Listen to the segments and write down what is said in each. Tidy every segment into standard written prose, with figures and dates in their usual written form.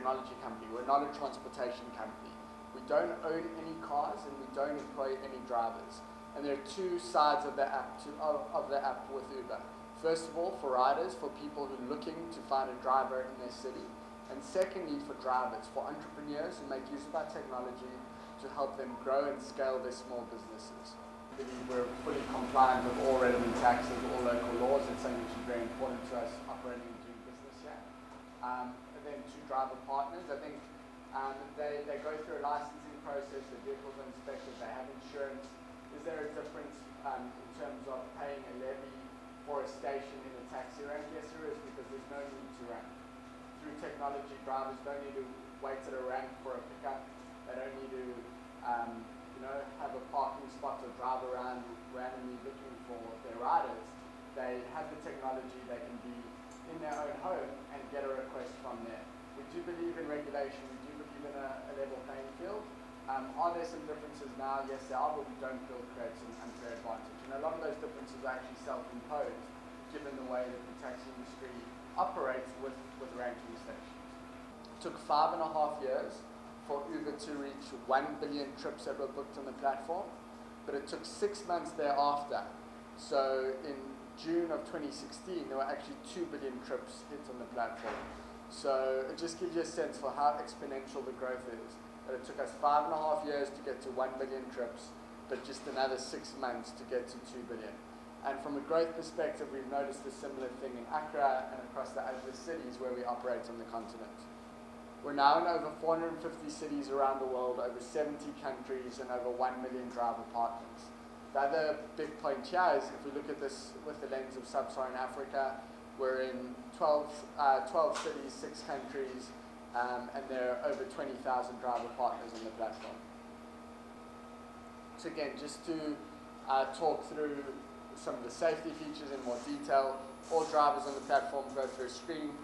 technology company. We're not a transportation company. We don't own any cars and we don't employ any drivers. And there are two sides of the app with Uber. First of all, for riders, for people who are looking to find a driver in their city. And secondly, for drivers, for entrepreneurs who make use of our technology to help them grow and scale their small businesses. We're fully compliant with all relevant taxes, all local laws. It's something which is very important to us operating and doing business here. And then to driver partners, I think they go through a licensing process, the vehicles are inspected, they have insurance. Is there a difference in terms of paying a levy for a station in a taxi rank? Yes, there is, because there's no need to rank. Through technology, drivers don't need to wait at a rank for a pickup. They don't need to have a parking spot or drive around randomly looking for their riders. They have the technology, they can be in their own home and get a request from there. We do believe in regulation, we do believe in a level playing field. Are there some differences now? Yes, there are, but we don't feel it creates an unfair advantage. And a lot of those differences are actually self-imposed, given the way that the taxi industry operates with ranking stations. It took 5.5 years for Uber to reach 1 billion trips that were booked on the platform, but it took 6 months thereafter. So in June of 2016, there were actually 2 billion trips hit on the platform. So it just gives you a sense for how exponential the growth is. That it took us 5.5 years to get to 1 billion trips, but just another 6 months to get to 2 billion. And from a growth perspective, we've noticed a similar thing in Accra and across the other cities where we operate on the continent. We're now in over 450 cities around the world, over 70 countries, and over 1 million driver partners. The other big point here is, if we look at this with the lens of sub-Saharan Africa, we're in 12 cities, 6 countries, and there are over 20,000 driver partners on the platform. So again, just to talk through some of the safety features in more detail, all drivers on the platform go through a screening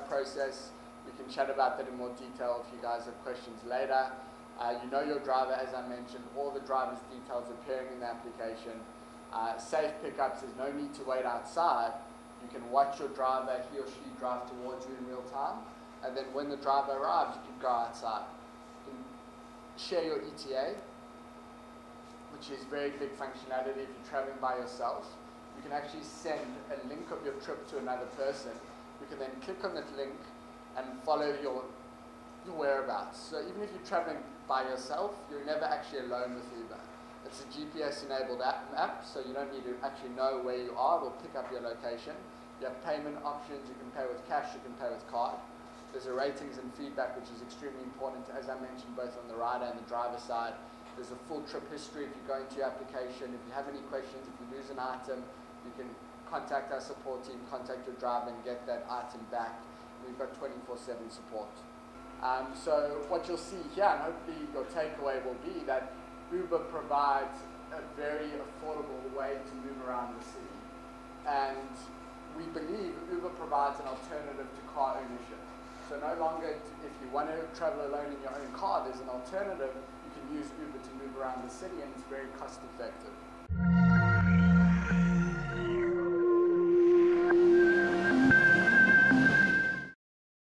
process. We can chat about that in more detail if you guys have questions later. You know your driver, as I mentioned, all the driver's details appearing in the application. Safe pickups, there's no need to wait outside. You can watch your driver, he or she drive towards you in real time, and then when the driver arrives, you can go outside. You can share your ETA, which is very big functionality if you're traveling by yourself. You can actually send a link of your trip to another person. You can then click on that link and follow your whereabouts. So even if you're traveling by yourself, you're never actually alone with Uber. It's a GPS-enabled app, so you don't need to actually know where you are. We'll pick up your location. You have payment options. You can pay with cash, you can pay with card. There's a ratings and feedback, which is extremely important, as I mentioned, both on the rider and the driver side. There's a full trip history if you go into your application. If you have any questions, if you lose an item, you can contact our support team, contact your driver and get that item back. We've got 24/7 support. So what you'll see here, and hopefully your takeaway will be that Uber provides a very affordable way to move around the city. And we believe Uber provides an alternative to car ownership. So no longer, if you want to travel alone in your own car, there's an alternative. You can use Uber to move around the city, and it's very cost effective.